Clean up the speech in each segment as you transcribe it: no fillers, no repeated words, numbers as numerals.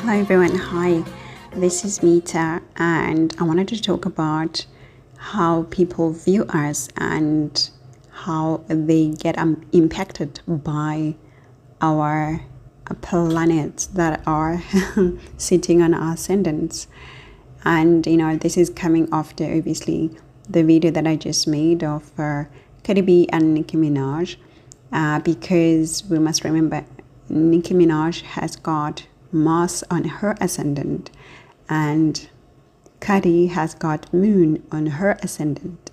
Hello everyone, hi, this is Mita, and I wanted to talk about how people view us and how they get impacted by our planets that are sitting on our ascendants. And this is coming after obviously the video that I just made of Cardi B and Nicki Minaj, because we must remember Nicki Minaj has got Mars on her ascendant and Cardi has got Moon on her ascendant.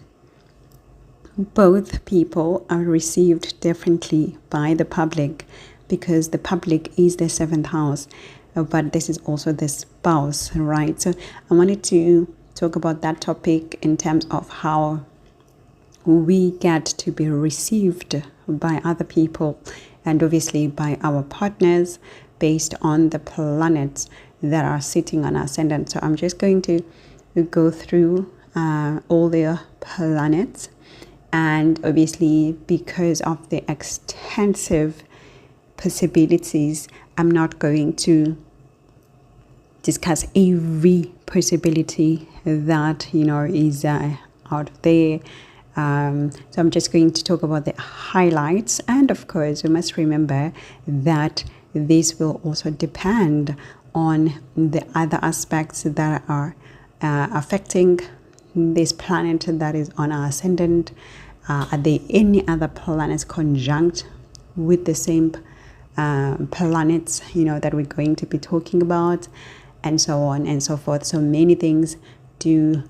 Both people are received differently by the public because the public is the seventh house, but this is also the spouse, right? So I wanted to talk about that topic in terms of how we get to be received by other people and obviously by our partners based on the planets that are sitting on ascendant. So I'm just going to go through all the planets, and obviously because of the extensive possibilities, I'm not going to discuss every possibility that is out there. So I'm just going to talk about the highlights, and of course we must remember that this will also depend on the other aspects that are affecting this planet that is on our ascendant. Are there any other planets conjunct with the same planets that we're going to be talking about, and so on and so forth. So many things do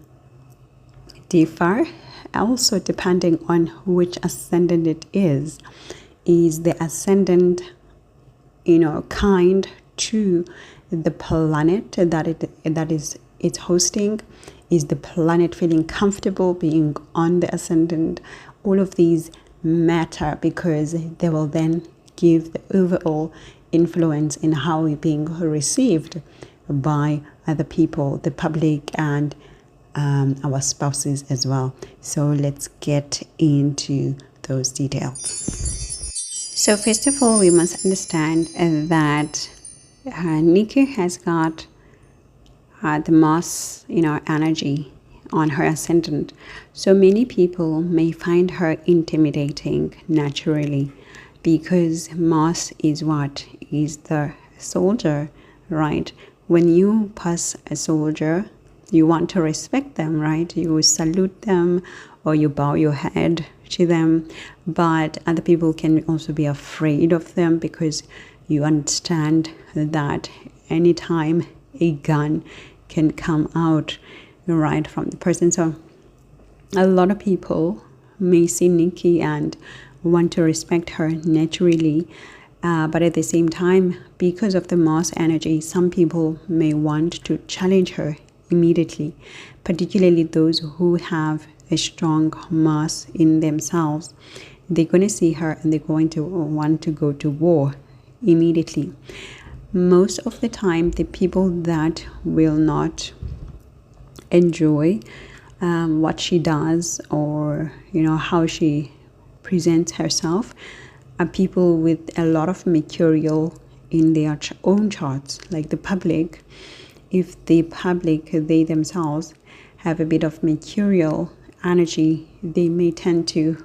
differ, also depending on which ascendant it is. Is the ascendant kind to the planet that is it's hosting? Is the planet feeling comfortable being on the ascendant? All of these matter because they will then give the overall influence in how we're being received by other people, the public, and our spouses as well. So let's get into those details. So first of all, we must understand that Nicki has got the Mars, energy on her ascendant. So many people may find her intimidating naturally because Mars is what? Is the soldier, right? When you pass a soldier, you want to respect them, right? You salute them or you bow your head to them, but other people can also be afraid of them because you understand that anytime a gun can come out right from the person. So a lot of people may see Nicki and want to respect her naturally, but at the same time, because of the Mars energy, some people may want to challenge her immediately, particularly those who have a strong Mars in themselves. They're going to see her and they're going to want to go to war immediately. Most of the time, the people that will not enjoy what she does or how she presents herself are people with a lot of mercurial in their own charts, like the public. If the public, they themselves have a bit of mercurial energy, they may tend to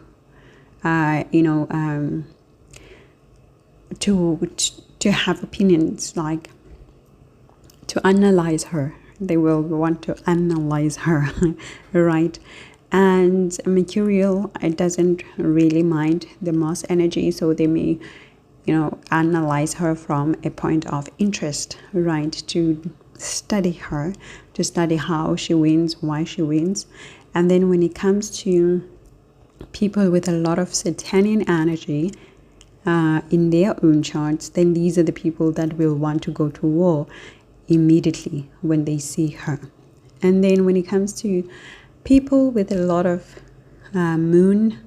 to have opinions, like to analyze her. They will want to analyze her right? And mercurial, it doesn't really mind the Mars energy, so they may analyze her from a point of interest, right? To study her, to study how she wins, why she wins. And then when it comes to people with a lot of Saturnian energy in their own charts, then these are the people that will want to go to war immediately when they see her. And then when it comes to people with a lot of Moon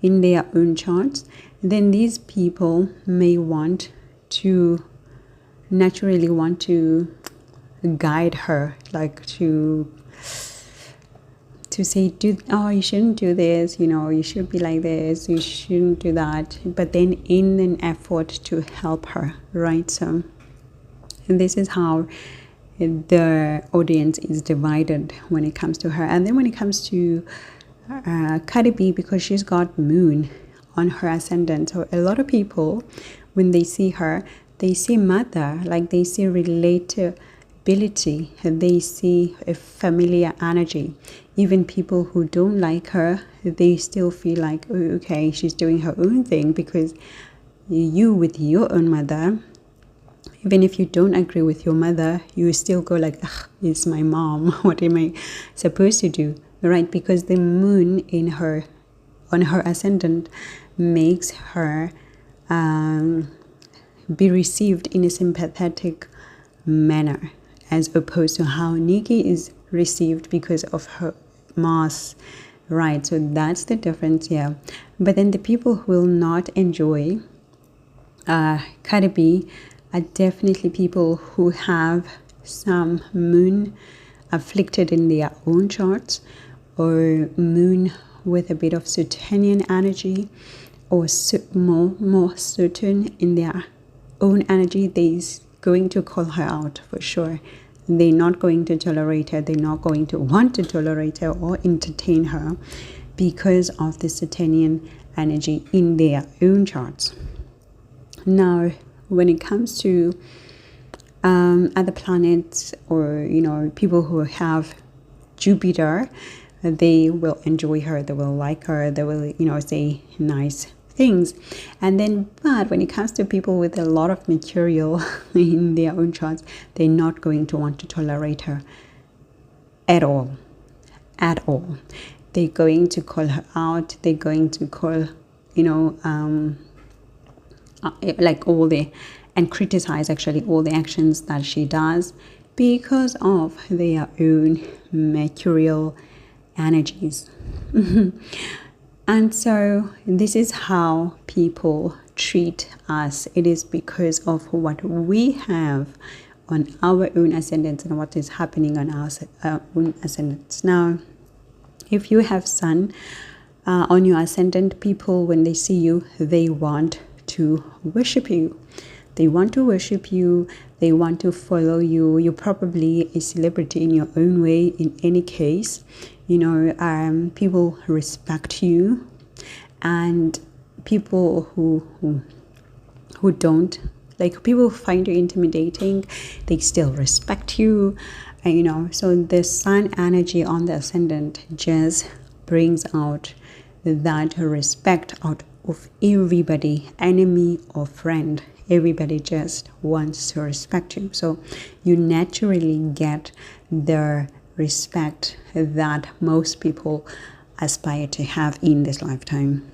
in their own charts, then these people may naturally want to guide her, like to say, you shouldn't do this, you should be like this, you shouldn't do that, but then in an effort to help her, right? So And this is how the audience is divided when it comes to her. And then when it comes to Cardi B, because she's got moon on her ascendant, so a lot of people, when they see her, they see mother, like they see relatability, they see a familiar energy. Even people who don't like her, they still feel like, oh, okay, she's doing her own thing, because you with your own mother, even if you don't agree with your mother, you still go like, ugh, it's my mom. What am I supposed to do? Right? Because the moon in her, on her ascendant, makes her be received in a sympathetic manner, as opposed to how Nicki is received because of her Mars. Right? So that's the difference here. But then the people who will not enjoy Cardi B are definitely people who have some moon afflicted in their own charts, or moon with a bit of Saturnian energy, or more Saturn in their own energy. They're going to call her out for sure. They're not going to tolerate her. They're not going to want to tolerate her or entertain her because of the Saturnian energy in their own charts. Now, when it comes to other planets, or people who have Jupiter, they will enjoy her, they will like her, they will say nice things. And then, but when it comes to people with a lot of material in their own charts, they're not going to want to tolerate her at all. They're going to call her out. They're going to call and criticize actually all the actions that she does, because of their own mercurial energies. And so this is how people treat us. It is because of what we have on our own ascendants and what is happening on our own ascendants. Now, if you have Sun on your ascendant, people, when they see you, they want to worship you. They want to worship you. They want to follow you. You're probably a celebrity in your own way. In any case, people respect you, and people who don't, like, people who find you intimidating, they still respect you. And, so the Sun energy on the ascendant just brings out that respect out of everybody, enemy or friend. Everybody just wants to respect you. So you naturally get the respect that most people aspire to have in this lifetime.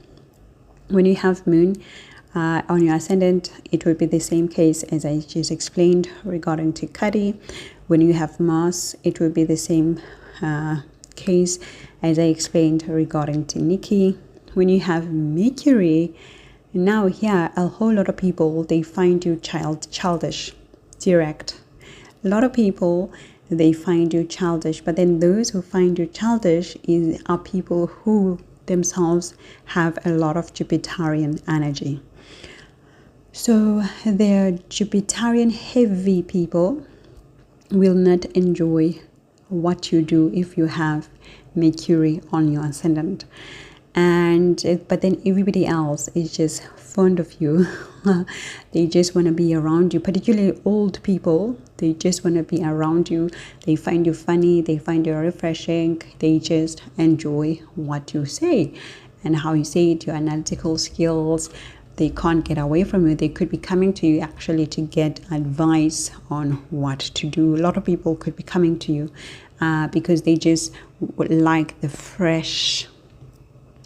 When you have Moon on your ascendant, it will be the same case as I just explained regarding to Cardi. When you have Mars, it will be the same case as I explained regarding to Nicki. When you have Mercury, now here, a whole lot of people, they find you childish, direct. A lot of people, they find you childish, but then those who find you childish are people who themselves have a lot of Jupiterian energy. So they're Jupiterian heavy people will not enjoy what you do if you have Mercury on your ascendant. But then everybody else is just fond of you. They just want to be around you, particularly old people. They just want to be around you. They find you funny. They find you refreshing. They just enjoy what you say and how you say it, your analytical skills. They can't get away from you. They could be coming to you actually to get advice on what to do. A lot of people could be coming to you because they just like the fresh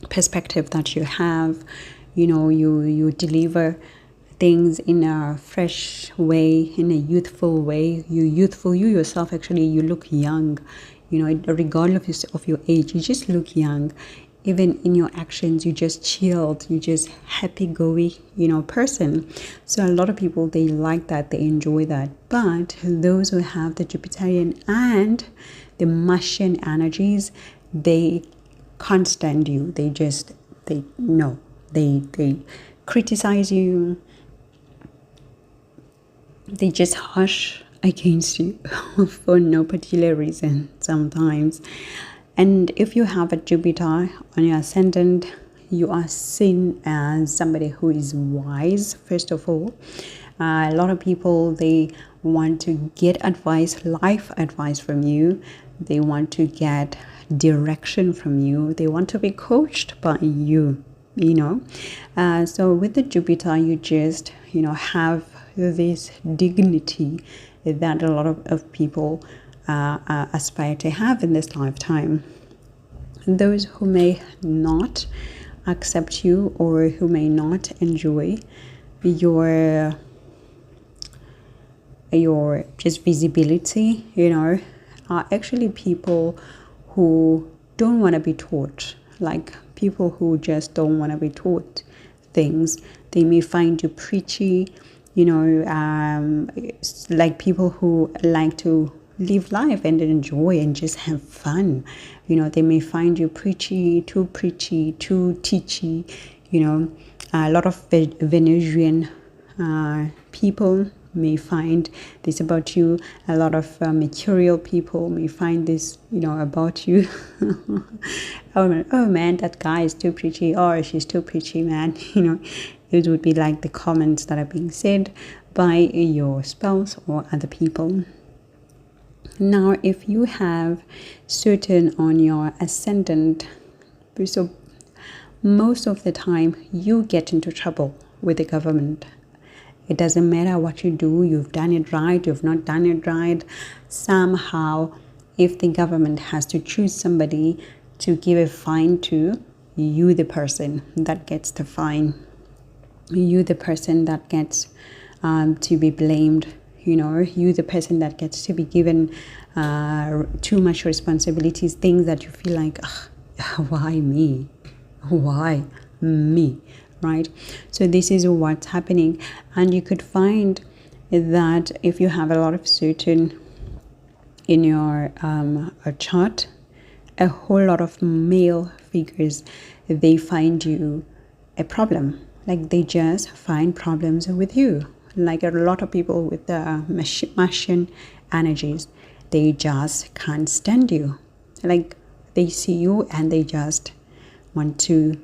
perspective that you have. You deliver things in a fresh way, in a youthful way. You yourself, actually, you look young, regardless of your age. You just look young. Even in your actions, you just chilled, you just happy-go-lucky, person. So a lot of people, they like that, they enjoy that. But those who have the Jupiterian and the Martian energies, they can't stand you. They criticize you. they just hush against you for no particular reason sometimes. And if you have a Jupiter on your ascendant, you are seen as somebody who is wise, first of all. A lot of people, they want to get advice, life advice from you. They want to get direction from you. They want to be coached by you, So with the Jupiter, you just, have this dignity that a lot of people aspire to have in this lifetime. Those who may not accept you or who may not enjoy your just visibility, are actually people who don't want to be taught, like people who just don't want to be taught things. They may find you preachy, like people who like to live life and enjoy and just have fun. They may find you preachy, too teachy, a lot of Venusian people may find this about you. A lot of material people may find this, about you. Oh man, that guy is too preachy, or she's too preachy, man. Those would be like the comments that are being said by your spouse or other people. Now, if you have Saturn on your ascendant, so most of the time you get into trouble with the government. It doesn't matter what you do, you've done it right, you've not done it right. Somehow, if the government has to choose somebody to give a fine to, you the person that gets the fine. You the person that gets to be blamed. You the person that gets to be given too much responsibilities, things that you feel like, why me? Why me? Right? So this is what's happening. And you could find that if you have a lot of Saturn in your chart, a whole lot of male figures, they find you a problem. Like they just find problems with you. Like a lot of people with the Martian energies, they just can't stand you. Like they see you and they just want to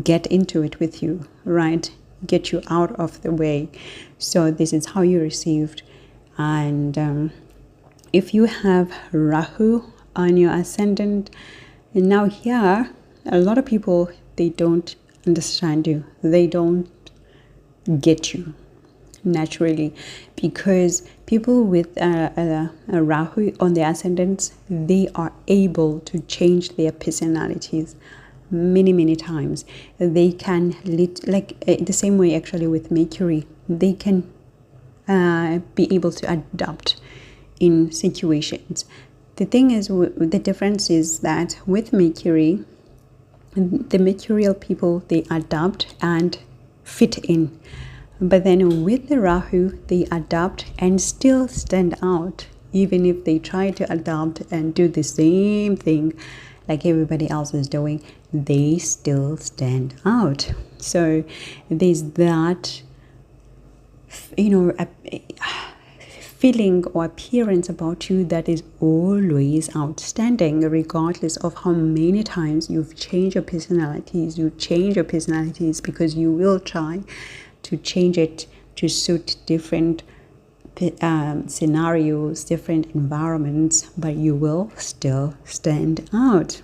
get into it with you, right? Get you out of the way. So this is how you received. And if you have Rahu on your ascendant, and now here, a lot of people, they don't understand you. They don't get you naturally, because people with a Rahu on the ascendants, they are able to change their personalities many times. They can the same way actually with Mercury, they can be able to adapt in situations. The thing is, the difference is that with Mercury, the material people, they adapt and fit in. But then with the Rahu, they adapt and still stand out. Even if they try to adapt and do the same thing like everybody else is doing, they still stand out. So there's that, feeling or appearance about you that is always outstanding, regardless of how many times you've changed your personalities. You change your personalities because you will try to change it to suit different scenarios, different environments, but you will still stand out.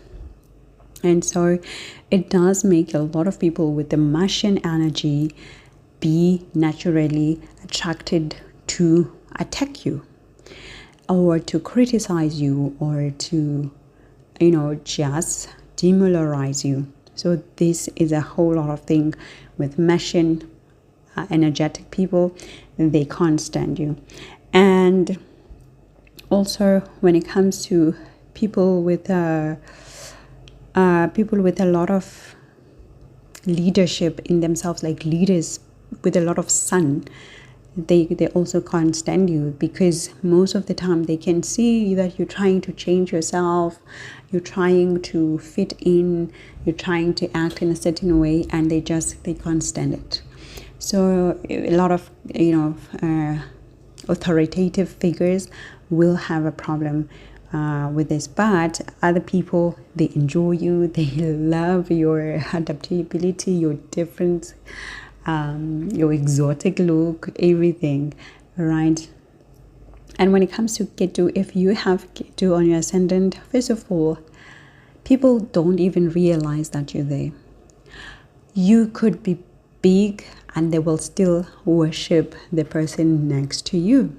And so it does make a lot of people with the Martian energy be naturally attracted to attack you or to criticize you or to just demoralize you. So this is a whole lot of thing with Martian energetic people. They can't stand you. And also when it comes to people with a lot of leadership in themselves, like leaders with a lot of sun, they also can't stand you, because most of the time they can see that you're trying to change yourself, you're trying to fit in, you're trying to act in a certain way, and they can't stand it. So a lot of authoritative figures will have a problem with this, but other people, they enjoy you, they love your adaptability, your difference, your exotic look, everything, right? And when it comes to Ketu, if you have Ketu on your ascendant, first of all, people don't even realize that you're there. You could be big and they will still worship the person next to you.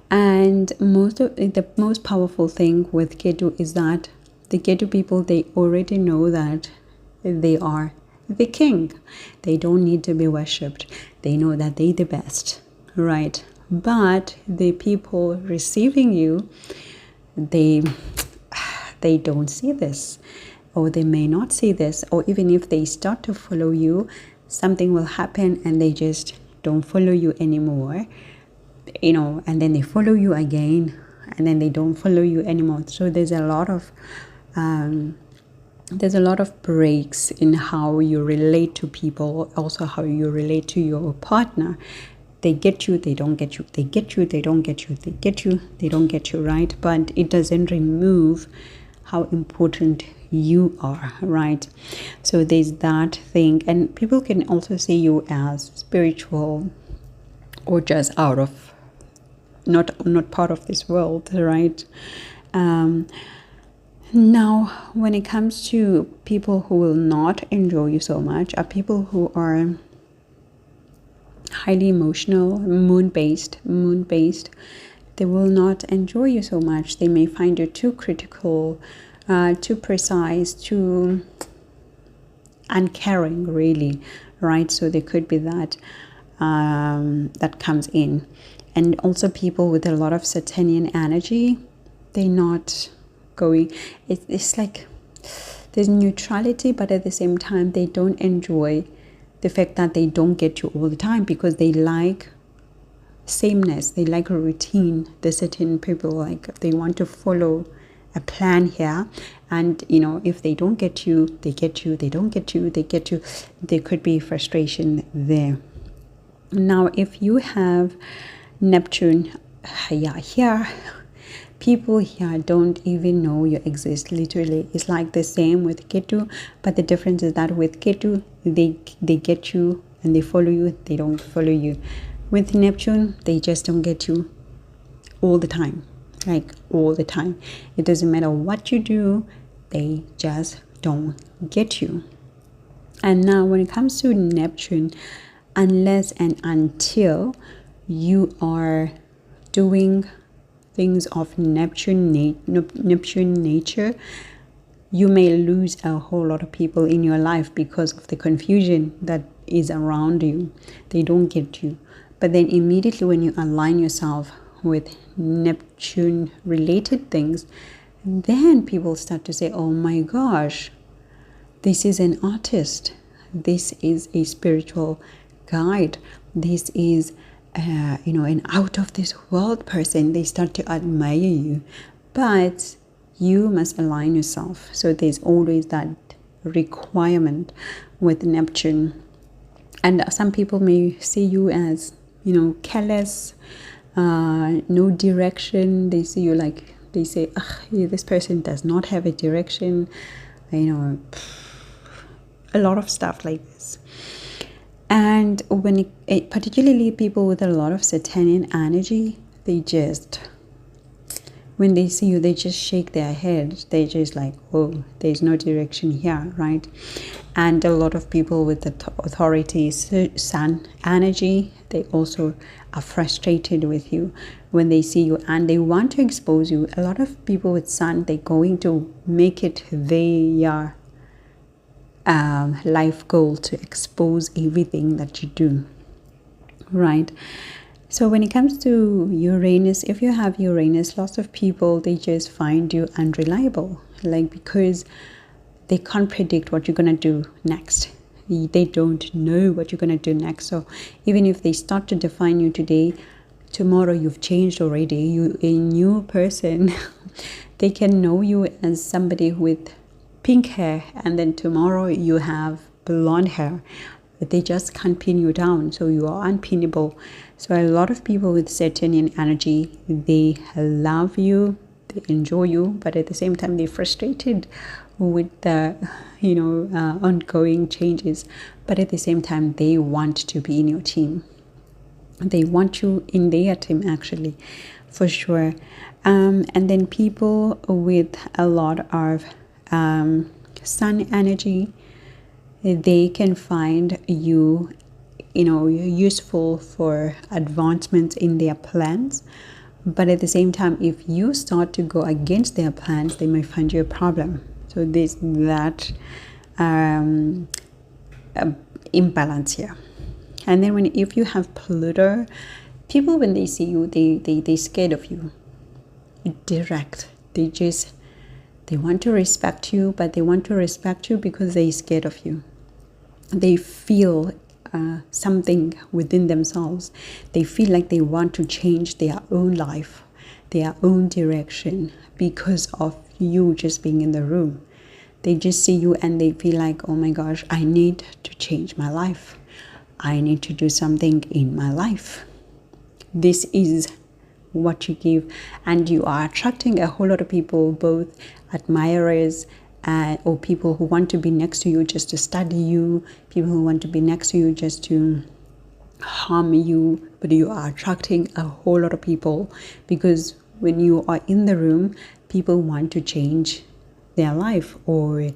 And the most powerful thing with Ketu is that the Ketu people, they already know that they are the king. They don't need to be worshipped. They know that they're the best, right? But the people receiving you, they don't see this, or they may not see this, or even if they start to follow you, something will happen and they just don't follow you anymore, and then they follow you again, and then they don't follow you anymore. So there's a lot of breaks in how you relate to people, also how you relate to your partner. They get you, they don't get you. They get you, they don't get you. They get you, they don't get you, right? But it doesn't remove how important you are, right? So there's that thing. And people can also see you as spiritual or just out of, not part of this world, right? Now, when it comes to people who will not enjoy you so much, are people who are highly emotional, moon-based. They will not enjoy you so much. They may find you too critical, too precise, too uncaring, really, right? So there could be that that comes in. And also people with a lot of Saturnian energy, they're not going, it's like there's neutrality, but at the same time they don't enjoy the fact that they don't get you all the time, because they like sameness, they like a routine. The certain people, like, they want to follow a plan here, and if they don't get you, they get you. They don't get you, they get you. There could be frustration there. Now, if you have Neptune here, people here don't even know you exist. Literally, it's like the same with Ketu, but the difference is that with Ketu, they get you and they follow you. They don't follow you. With Neptune, they just don't get you all the time, like all the time. It doesn't matter what you do, they just don't get you. And now when it comes to Neptune, unless and until you are doing things of Neptune nature, you may lose a whole lot of people in your life because of the confusion that is around you. They don't get you. But then immediately when you align yourself with Neptune related things, then people start to say, oh my gosh, this is an artist, this is a spiritual guide, this is an out of this world person. They start to admire you, but you must align yourself. So there's always that requirement with Neptune. And some people may see you as careless, no direction. They see you like, they say, this person does not have a direction, a lot of stuff like this. And when particularly people with a lot of Saturnian energy, when they see you, they just shake their head. They just like, oh, there's no direction here, right? And a lot of people with the authority Sun energy, they also are frustrated with you when they see you, and they want to expose you. A lot of people with Sun, they're going to make it their life goal to expose everything that you do, right? So when it comes to Uranus, if you have Uranus, lots of people, they just find you unreliable, like, because they can't predict what you're gonna do next. They don't know what you're gonna do next. So even if they start to define you today, tomorrow you've changed already. You a new person. They can know you as somebody with pink hair, and then tomorrow you have blonde hair. they just can't pin you down. So you are unpinnable. So a lot of people with Saturnian energy, they love you, they enjoy you, but at the same time they're frustrated with the ongoing changes. But at the same time, they want to be in your team. They want you in their team, actually, for sure. And then people with a lot of sun energy, they can find you useful for advancements in their plans. But at the same time, if you start to go against their plans, they may find you a problem. So there's that imbalance here. And then if you have Pluto, people, when they see you, they scared of you. Direct. They want to respect you, but they want to respect you because they're scared of you. They feel something within themselves. They feel like they want to change their own life, their own direction, because of you just being in the room. They just see you and they feel like, oh my gosh, I need to change my life. I need to do something in my life. This is what you give, and you are attracting a whole lot of people, both admirers or people who want to be next to you just to study you, people who want to be next to you just to harm you. But you are attracting a whole lot of people, because when you are in the room, people want to change their life or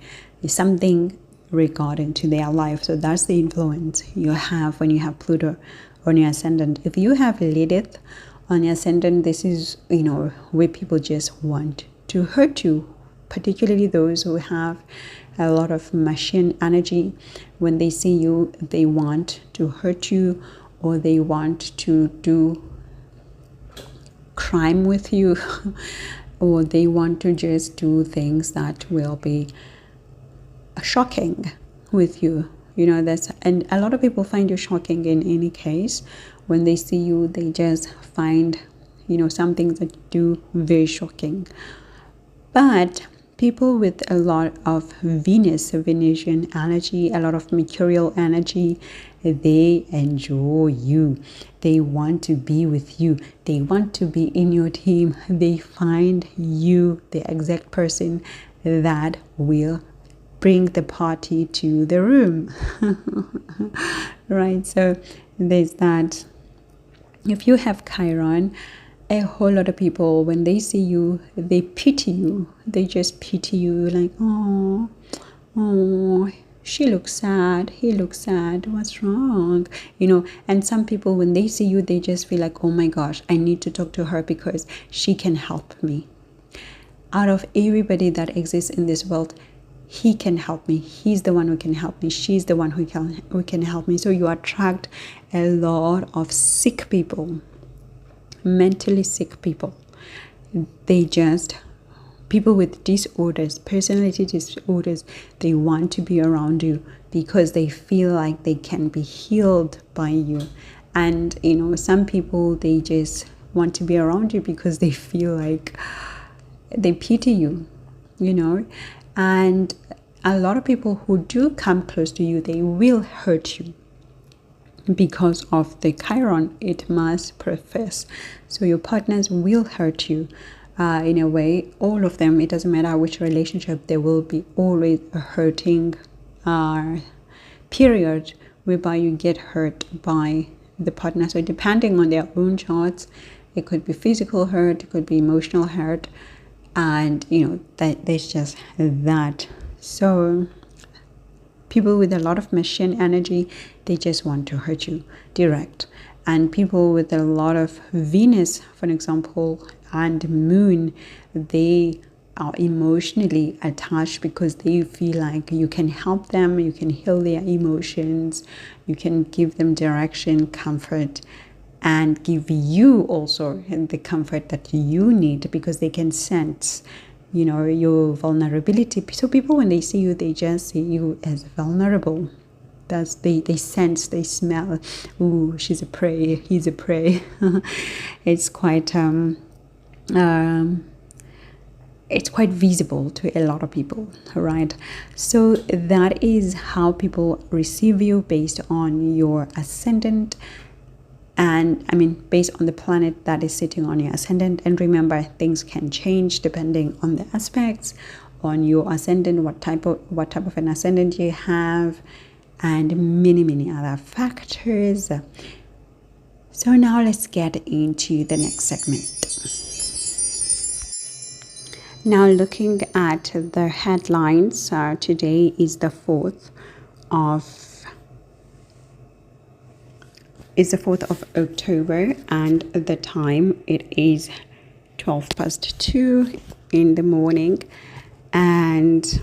something regarding to their life. So that's the influence you have when you have Pluto on your ascendant. If you have Lilith on your ascendant, this is where people just want to hurt you, particularly those who have a lot of machine energy. When they see you, they want to hurt you, or they want to do crime with you or they want to just do things that will be shocking with you. And a lot of people find you shocking in any case. When they see you, they just find some things that you do very shocking. But people with a lot of Venusian energy, a lot of mercurial energy, they enjoy you. They want to be with you. They want to be in your team. They find you the exact person that will bring the party to the room. Right? So there's that. If you have Chiron, a whole lot of people, when they see you, they pity you. They just pity you, like, oh, she looks sad, he looks sad, what's wrong? And some people, when they see you, they just feel like, oh my gosh, I need to talk to her because she can help me. Out of everybody that exists in this world, he can help me. He's the one who can help me. She's the one who can help me. So you attract a lot of sick people, mentally sick people. People with disorders, personality disorders, they want to be around you because they feel like they can be healed by you. And some people, they just want to be around you because they feel like they pity you, and a lot of people who do come close to you, they will hurt you because of the Chiron. It must profess. So your partners will hurt you. In a way, all of them, it doesn't matter which relationship, there will be always a hurting period whereby you get hurt by the partner. So depending on their own charts, it could be physical hurt, it could be emotional hurt, and that there's just that. So people with a lot of machine energy, they just want to hurt you direct. And people with a lot of Venus, for example, and Moon, they are emotionally attached because they feel like you can help them, you can heal their emotions, you can give them direction, comfort, and give you also the comfort that you need, because they can sense your vulnerability. So people, when they see you, they just see you as vulnerable. They sense, they smell, ooh, she's a prey, he's a prey. It's quite it's quite visible to a lot of people, right? So that is how people receive you based on your ascendant, and I mean based on the planet that is sitting on your ascendant. And remember, things can change depending on the aspects on your ascendant, what type of an ascendant you have, and many other factors. So now let's get into the next segment. Now looking at the headlines, today is the 4th of October, and the time it is 2:12 in the morning. And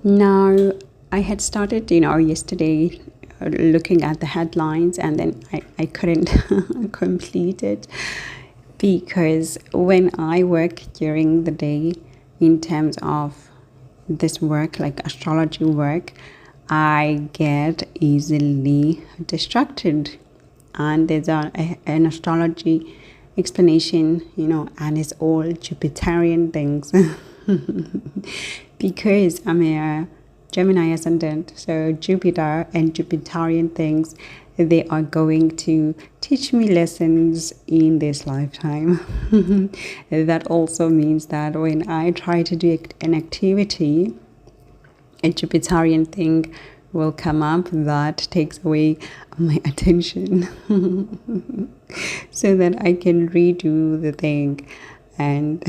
now I had started, yesterday looking at the headlines, and then I couldn't complete it, because when I work during the day in terms of this work, like astrology work, I get easily distracted. And there's an astrology explanation, and it's all Jupiterian things. Because I'm a Gemini ascendant, so Jupiter and Jupiterian things, they are going to teach me lessons in this lifetime. That also means that when I try to do an activity, a Jupiterian thing will come up that takes away my attention, so that I can redo the thing. And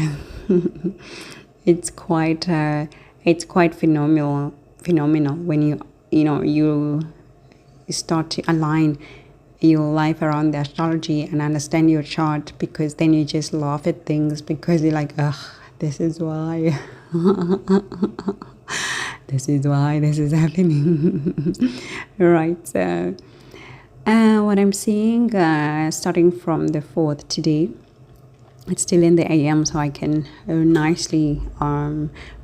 it's quite phenomenal when you start to align your life around the astrology and understand your chart, because then you just laugh at things, because you're like, ugh, this is why this is happening. Right. So what I'm seeing, starting from the 4th today, it's still in the AM, so I can nicely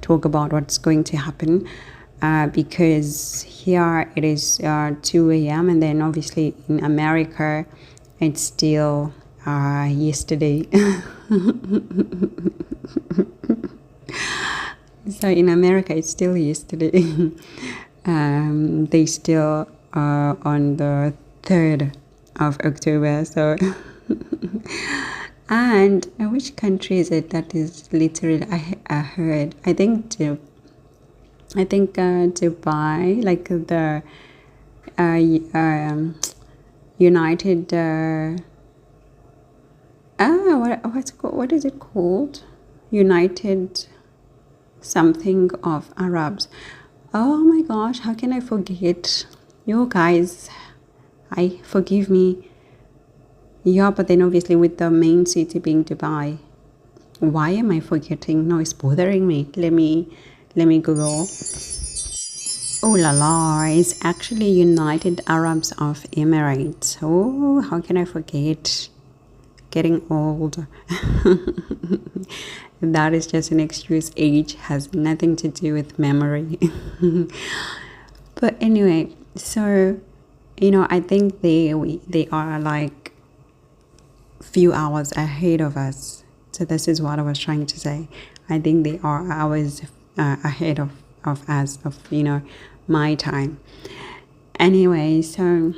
talk about what's going to happen, because here it is 2 a.m. and then obviously in America it's still yesterday. So in America it's still yesterday. They still are on the 3rd of October. So and which country is it that is literally, I heard, I think Dubai, like the United what is it called? United something of Arabs. Oh my gosh, how can I forget? You guys, forgive me. Yeah, but then obviously with the main city being Dubai, why am I forgetting? No, it's bothering me. Let me Google. Oh la la, it's actually United Arabs of Emirates. Oh, how can I forget? Getting old. That is just an excuse. Age has nothing to do with memory. But anyway, so I think they are like few hours ahead of us. So this is what I was trying to say. I think they are hours ahead of us, of my time. Anyway, so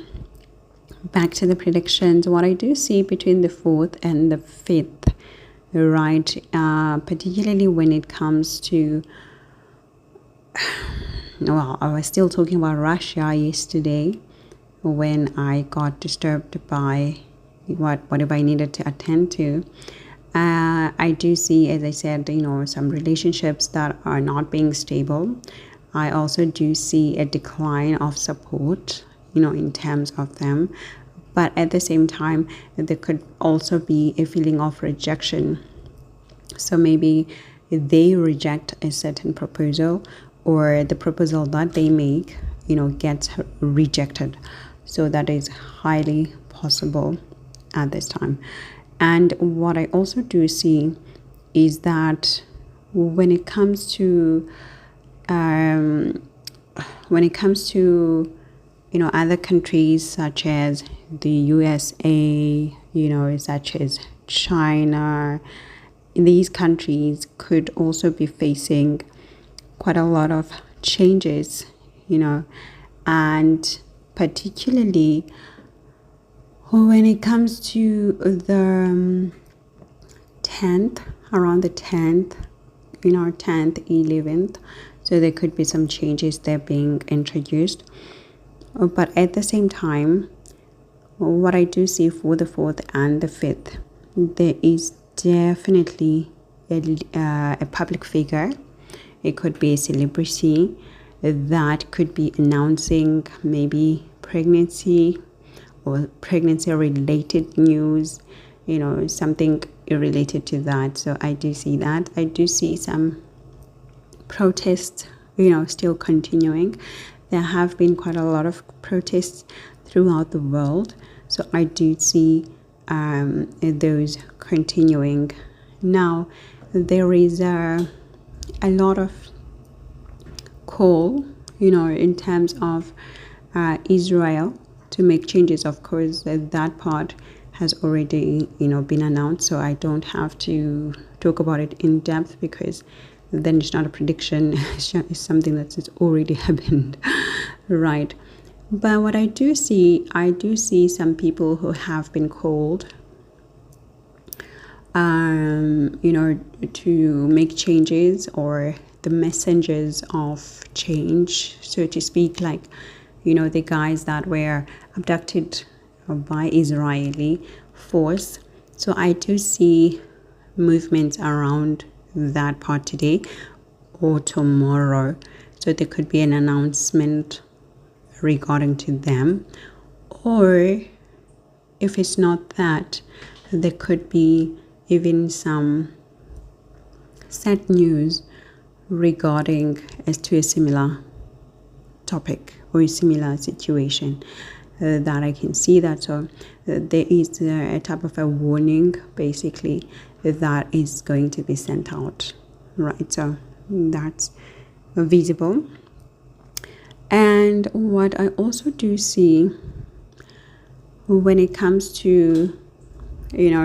back to the predictions. What I do see between the 4th and the 5th, right, particularly when it comes to, well, I was still talking about Russia yesterday when I got disturbed by whatever I needed to attend to. I do see, as I said, some relationships that are not being stable. I also do see a decline of support, in terms of them. But at the same time, there could also be a feeling of rejection. So maybe they reject a certain proposal, or the proposal that they make, gets rejected. So that is highly possible at this time. And what I also do see is that when it comes to other countries such as the USA, such as China, these countries could also be facing quite a lot of changes, and particularly when it comes to the 10th, around the 10th, 10th, 11th. So there could be some changes there being introduced. But at the same time, what I do see for the 4th and the 5th, there is definitely a public figure. It could be a celebrity that could be announcing maybe pregnancy or pregnancy related news, something related to that. So I do see that. I do see some protests, still continuing. There have been quite a lot of protests throughout the world. So I do see those continuing. Now, there is a lot of call, in terms of Israel to make changes. Of course, that part has already, been announced. So I don't have to talk about it in depth, because then it's not a prediction. It's something that's already happened, right? But what I do see some people who have been called, to make changes, or the messengers of change, so to speak, like, the guys that were abducted by Israeli force. So I do see movements around that part today or tomorrow. So there could be an announcement regarding to them, or if it's not that, there could be even some sad news regarding as to a similar topic or a similar situation, that I can see that. So there is a type of a warning, basically, that is going to be sent out, right? So that's visible. And what I also do see when it comes to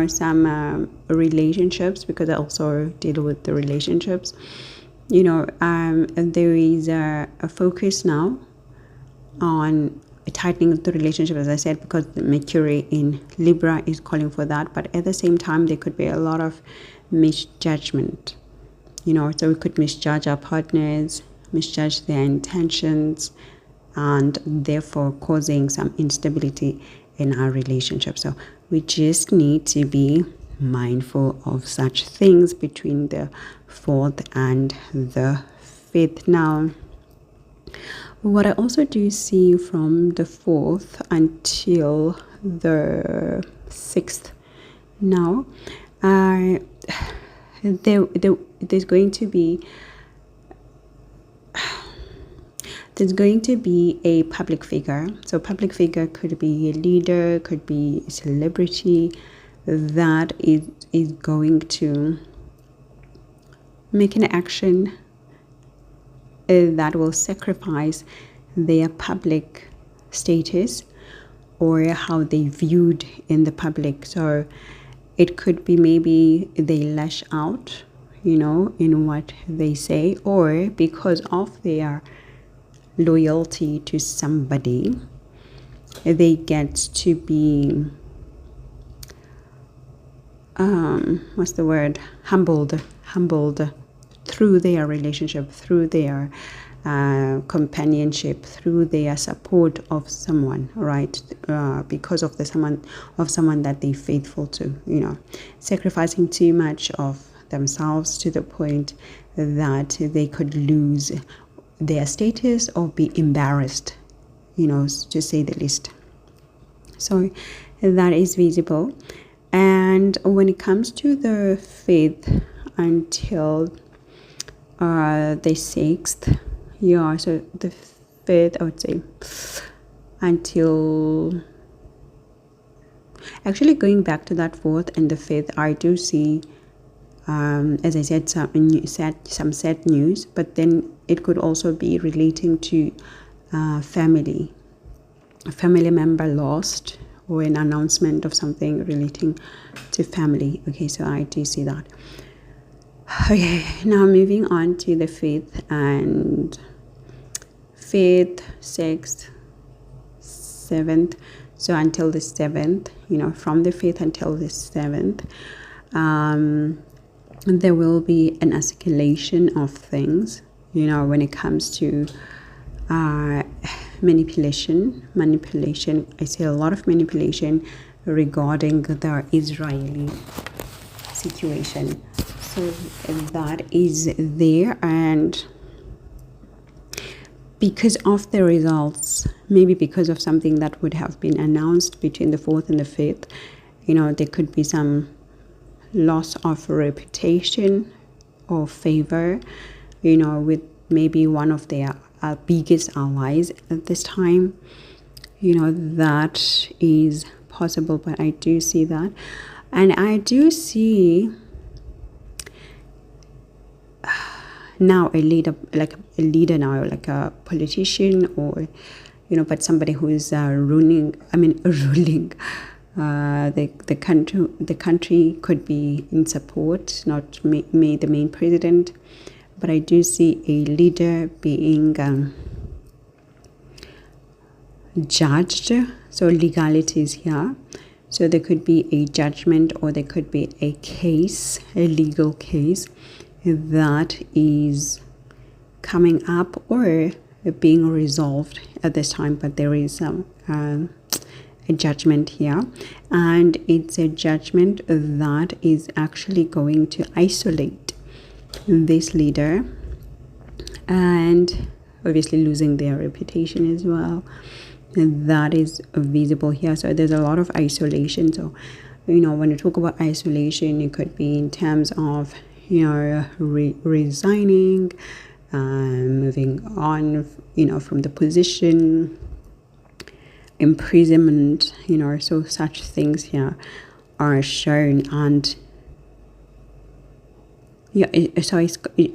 some relationships, because I also deal with the relationships, there is a focus now on tightening the relationship, as I said, because the Mercury in Libra is calling for that. But at the same time, there could be a lot of misjudgment, so we could misjudge our partners, misjudge their intentions, and therefore causing some instability in our relationship. So we just need to be mindful of such things between the 4th and the 5th. Now, what I also do see from the 4th until the 6th, now, there's going to be a public figure. So public figure could be a leader, could be a celebrity that is going to make an action that will sacrifice their public status or how they viewed in the public. So it could be maybe they lash out, in what they say, or because of their loyalty to somebody, they get to be humbled through their relationship, through their companionship, through their support of someone, right? Because of someone that they're faithful to, sacrificing too much of themselves to the point that they could lose their status or be embarrassed, to say the least. So that is visible. And when it comes to the 5th until the 6th, so the 5th, I would say, until, actually going back to that 4th and the 5th, I do see, as I said, some sad news, but then it could also be relating to family, a family member lost, or an announcement of something relating to family. Okay, so I do see that. Okay, now moving on to the 5th and 5th, 6th, 7th. So until the 7th, from the 5th until the 7th, there will be an escalation of things, when it comes to manipulation. I see a lot of manipulation regarding the Israeli situation. So that is there, and because of the results, maybe because of something that would have been announced between the 4th and the 5th, there could be some loss of reputation or favor, with maybe one of their biggest allies at this time. That is possible, but I do see that. And I do see now a leader, like a politician, or but somebody who is ruling the country, could be in support, not the main president, but I do see a leader being judged. So legality is here. So there could be a judgment, or there could be a case, a legal case that is coming up or being resolved at this time. But there is a judgment here, and it's a judgment that is actually going to isolate this leader, and obviously losing their reputation as well. That is visible here. So there's a lot of isolation. So when you talk about isolation, it could be in terms of resigning, moving on from the position, imprisonment, so such things here are shown. And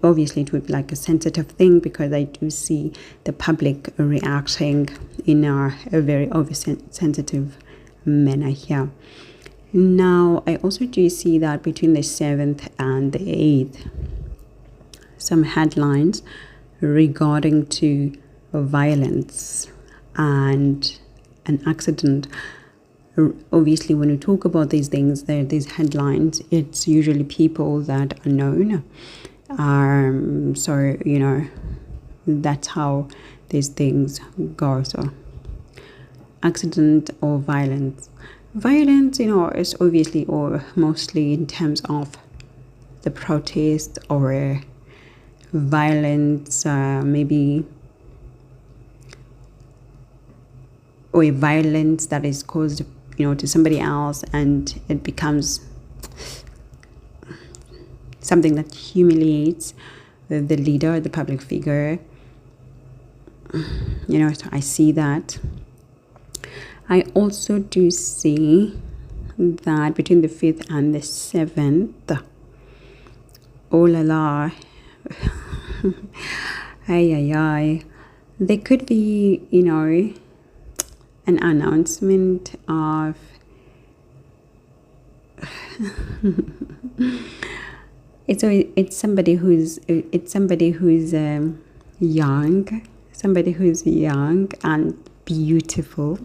obviously it would be like a sensitive thing, because I do see the public reacting in a very sensitive manner here. Now, I also do see that between the 7th and the 8th, some headlines regarding to violence and an accident. Obviously, when you talk about these things, these headlines, it's usually people that are known. So, that's how these things go. So, accident or violence. Violence, is obviously or mostly in terms of the protest, or violence, maybe, or a violence that is caused, to somebody else, and it becomes something that humiliates the leader, the public figure. So I see that. I also do see that between the 5th and the 7th, oh la la, there could be, an announcement of it's somebody who's young and beautiful,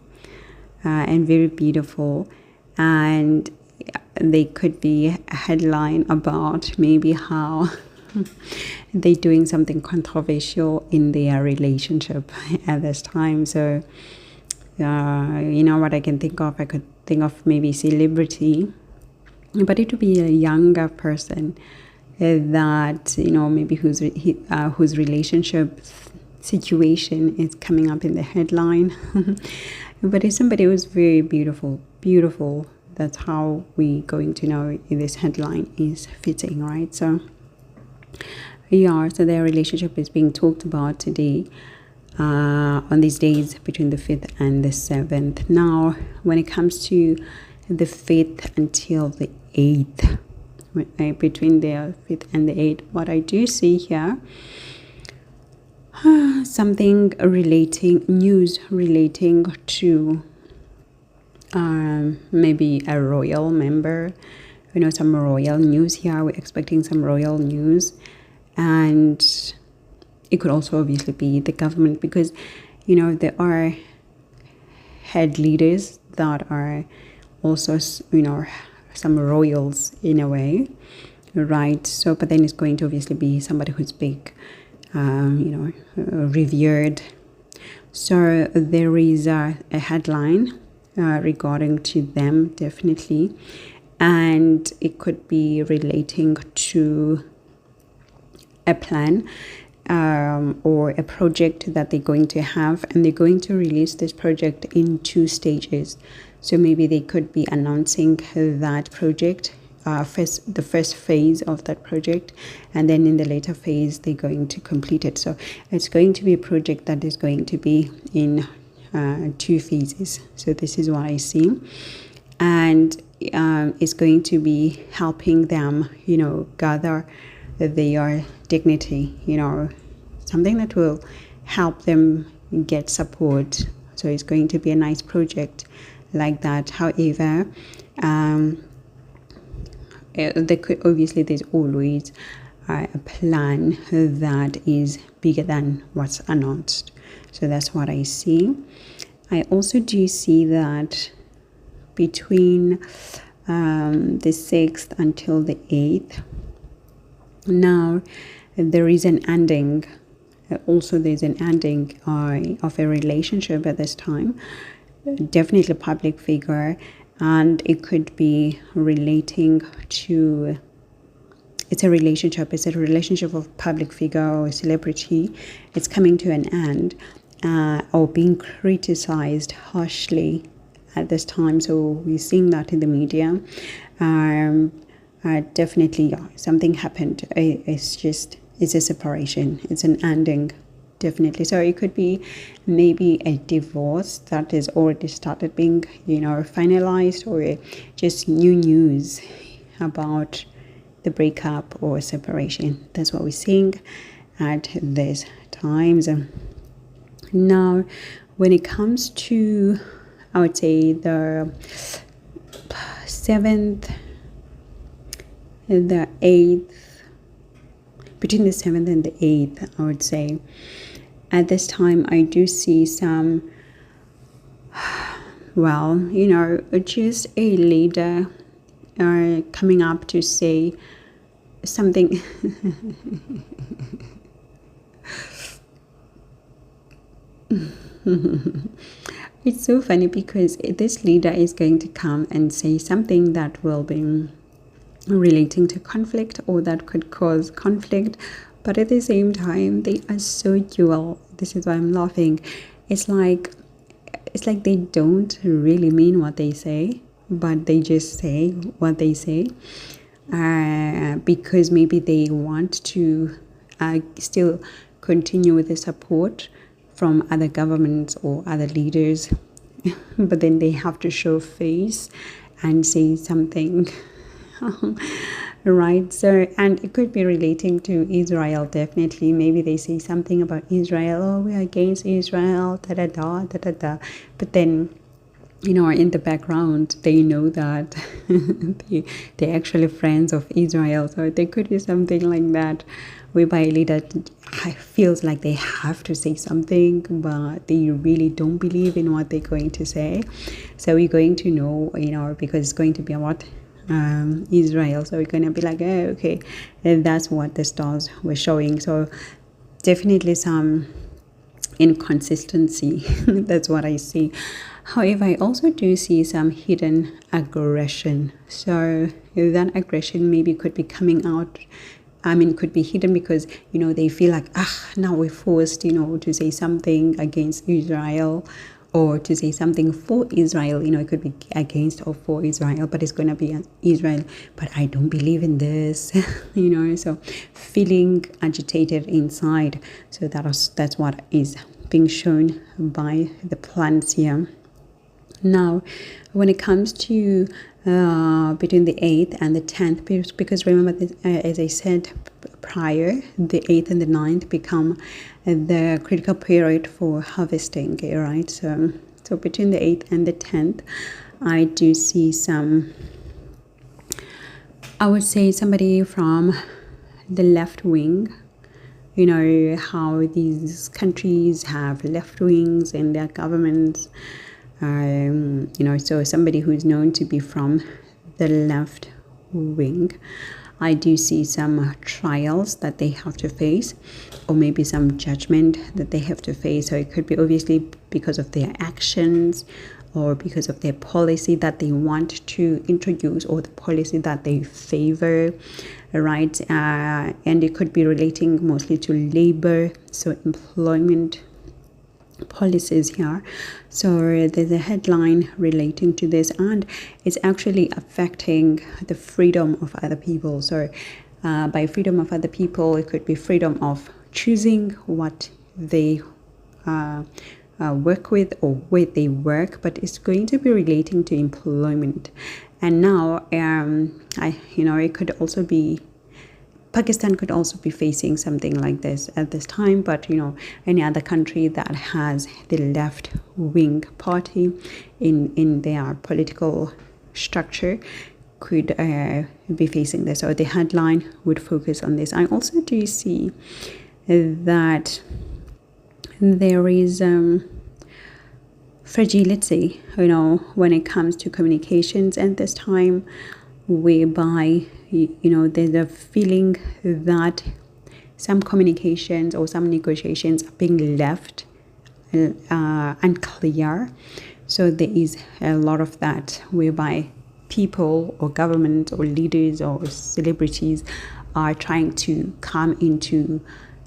and very beautiful, and they could be a headline about maybe how they're doing something controversial in their relationship at this time. So what I can think of, I could think of maybe celebrity, but it would be a younger person that maybe whose relationship situation is coming up in the headline. But it's somebody who's very beautiful. That's how we going to know if this headline is fitting, right? So so their relationship is being talked about today, on these days between the 5th and the 7th. Now, when it comes to the 5th until the 8th, between the 5th and the 8th, what I do see here, something news relating to maybe a royal member, some royal news here. We're expecting some royal news, and it could also obviously be the government, because there are head leaders that are also some royals in a way, right? So but then it's going to obviously be somebody who's big, revered. So there is a headline regarding to them, definitely, and it could be relating to a plan or a project that they're going to have, and they're going to release this project in 2 stages. So maybe they could be announcing that project, the first phase of that project, and then in the later phase they're going to complete it. So it's going to be a project that is going to be in 2 phases. So this is what I see, and it's going to be helping them gather their dignity, something that will help them get support. So it's going to be a nice project like that. However, there's always a plan that is bigger than what's announced. So that's what I see. I also do see that between the 6th until the 8th, now there is an ending. Also, there's an ending of a relationship at this time. Definitely a public figure, and it could be relating to, it's a relationship of public figure or celebrity. It's coming to an end, or being criticized harshly at this time. So we're seeing that in the media. Definitely, something happened. It's a separation. It's an ending, definitely. So it could be maybe a divorce that is already started being, finalized, or just new news about the breakup or separation. That's what we're seeing at these times. Now, when it comes to, I would say, the 7th and the 8th, between the 7th and the 8th, I would say, at this time, I do see some, just a leader coming up to say something. It's so funny because this leader is going to come and say something that will be relating to conflict, or that could cause conflict, but at the same time they are so dual. This is why I'm laughing. It's like they don't really mean what they say, but they just say what they say, because maybe they want to still continue with the support from other governments or other leaders, but then they have to show face and say something. Right, so, and it could be relating to Israel, definitely. Maybe they say something about Israel, oh, we're against Israel, da-da-da. But then, in the background, they know that they're actually friends of Israel. So there could be something like that, whereby a leader feels like they have to say something, but they really don't believe in what they're going to say. So we're going to know, because it's going to be about Israel. So we're going to be like, oh, okay, and that's what the stars were showing. So definitely some inconsistency. That's what I see. However, I also do see some hidden aggression. So that aggression maybe could be coming out. Could be hidden because, they feel like, now we're forced, to say something against Israel, or to say something for Israel. It could be against or for Israel, but it's going to be Israel. But I don't believe in this, so feeling agitated inside. So that's what is being shown by the planets here. Now, when it comes to between the 8th and the 10th, because remember, as I said prior, the 8th and the 9th become the critical period for harvesting, right? So between the 8th and the 10th, I do see some I would say somebody from the left wing. You know how these countries have left wings in their governments. So somebody who's known to be from the left wing. I do see some trials that they have to face, or maybe some judgment that they have to face. So it could be obviously because of their actions, or because of their policy that they want to introduce, or the policy that they favor, right? And it could be relating mostly to labor, so employment policies here. So there's a headline relating to this, and it's actually affecting the freedom of other people. So by freedom of other people, it could be freedom of choosing what they work with or where they work, but it's going to be relating to employment. And now it could also be Pakistan could also be facing something like this at this time, but any other country that has the left wing party in their political structure could be facing this, or the headline would focus on this. I also do see that there is fragility, when it comes to communications at this time, whereby there's a feeling that some communications or some negotiations are being left unclear. So there is a lot of that, whereby people or government or leaders or celebrities are trying to come into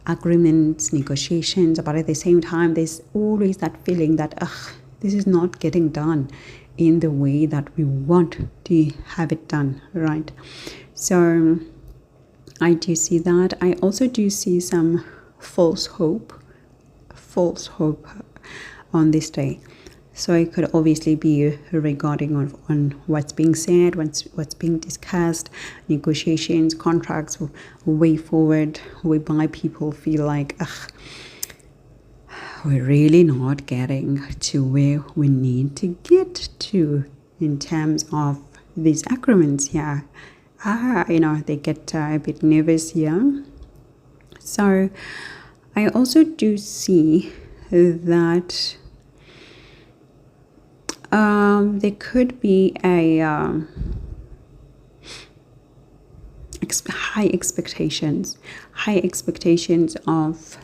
agreements, negotiations, but at the same time there's always that feeling that this is not getting done in the way that we want to have it done, right? So I do see that. I also do see some false hope on this day. So it could obviously be regarding on what's being said, what's being discussed, negotiations, contracts, way forward, whereby people feel like, we're really not getting to where we need to get to in terms of these agreements here. They get a bit nervous here. So I also do see that there could be a high expectations of,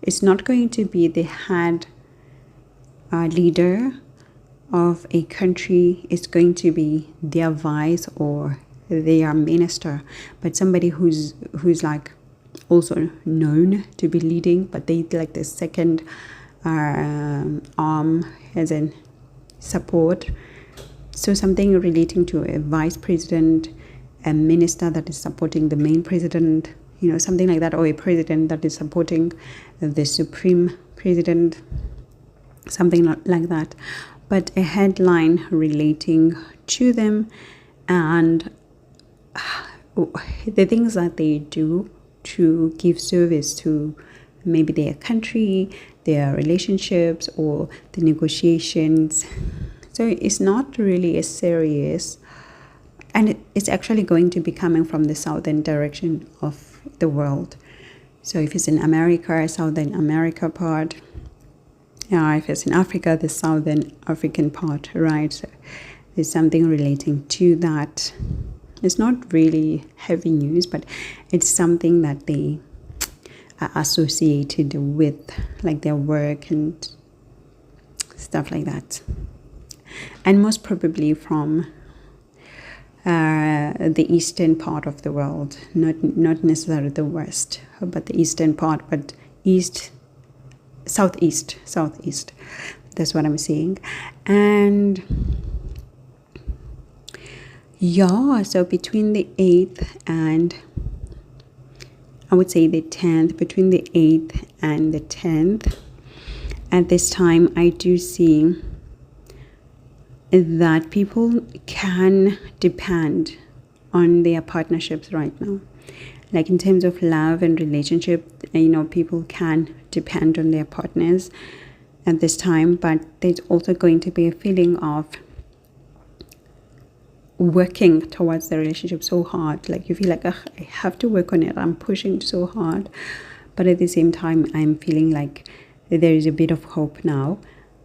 it's not going to be the head leader of a country, it's going to be their vice or their minister, but somebody who's like also known to be leading, but they like the second arm as in support. So something relating to a vice president, a minister that is supporting the main president, something like that, or a president that is supporting the supreme president, something like that. But a headline relating to them and the things that they do to give service to maybe their country, their relationships, or the negotiations. So it's not really as serious, and it's actually going to be coming from the southern direction of the world. So if it's in America, Southern America part, if it's in Africa, the Southern African part, right? So there's something relating to that. It's not really heavy news, but it's something that they are associated with, like their work and stuff like that. And most probably from the eastern part of the world, not necessarily the west, but the eastern part, but southeast. That's what I'm saying. And so between the 8th and I would say the 10th, between the 8th and the 10th, at this time I do see that people can depend on their partnerships right now. Like in terms of love and relationship, people can depend on their partners at this time, but there's also going to be a feeling of working towards the relationship so hard. Like you feel like, ugh, I have to work on it. I'm pushing so hard. But at the same time, I'm feeling like there is a bit of hope now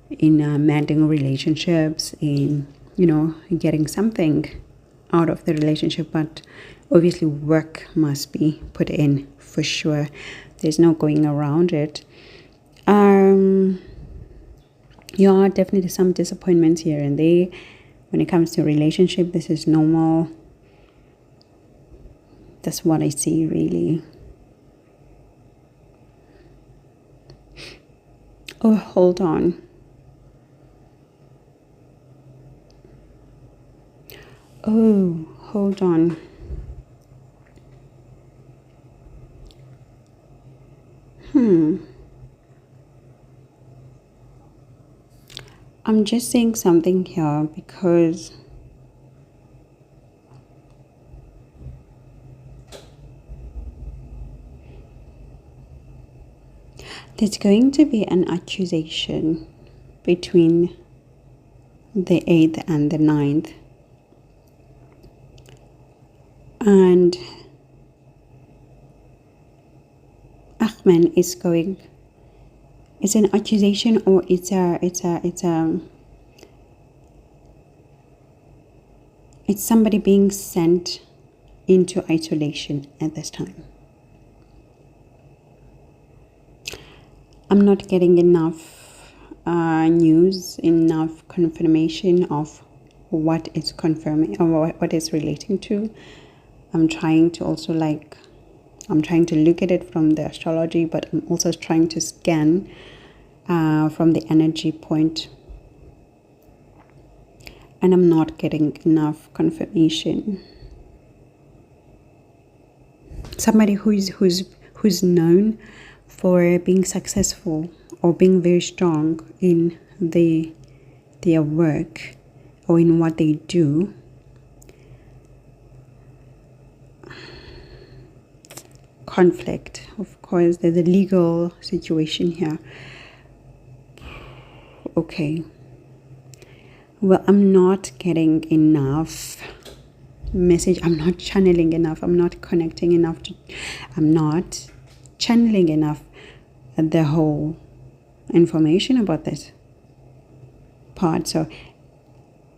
in mending relationships, in, getting something out of the relationship. But obviously work must be put in for sure. There's no going around it. Definitely some disappointments here and there. When it comes to relationship, this is normal. That's what I see, really. Oh, hold on. Oh, hold on. I'm just saying something here because there's going to be an accusation between the 8th and the 9th. And Ahmed is going, it's an accusation, or it's somebody being sent into isolation at this time. I'm not getting enough news, enough confirmation of what it's confirming or what it's relating to. I'm trying to also I'm trying to look at it from the astrology, but I'm also trying to scan from the energy point. And I'm not getting enough confirmation. Somebody who's known for being successful or being very strong in their work or in what they do. Conflict, of course, there's a legal situation here. Okay. Well, I'm not getting enough message. I'm not channeling enough. I'm not connecting enough. I'm not channeling enough the whole information about this part. So,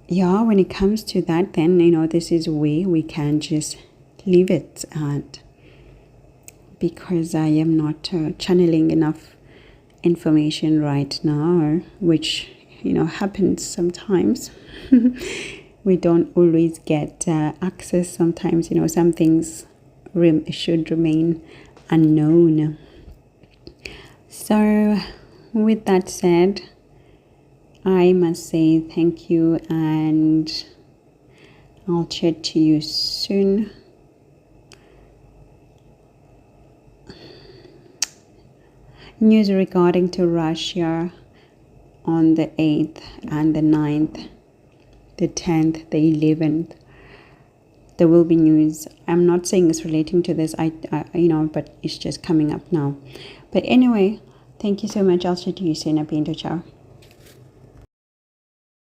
yeah, when it comes to that, then, this is where we can just leave it at. Because I am not channeling enough information right now, which, happens sometimes. We don't always get access. Sometimes, some things should remain unknown. So, with that said, I must say thank you, and I'll chat to you soon. News regarding to Russia on the 8th and the 9th, the 10th, the 11th. There will be news. I'm not saying it's relating to this, but it's just coming up now. But anyway, thank you so much. I'll see you soon. Ciao.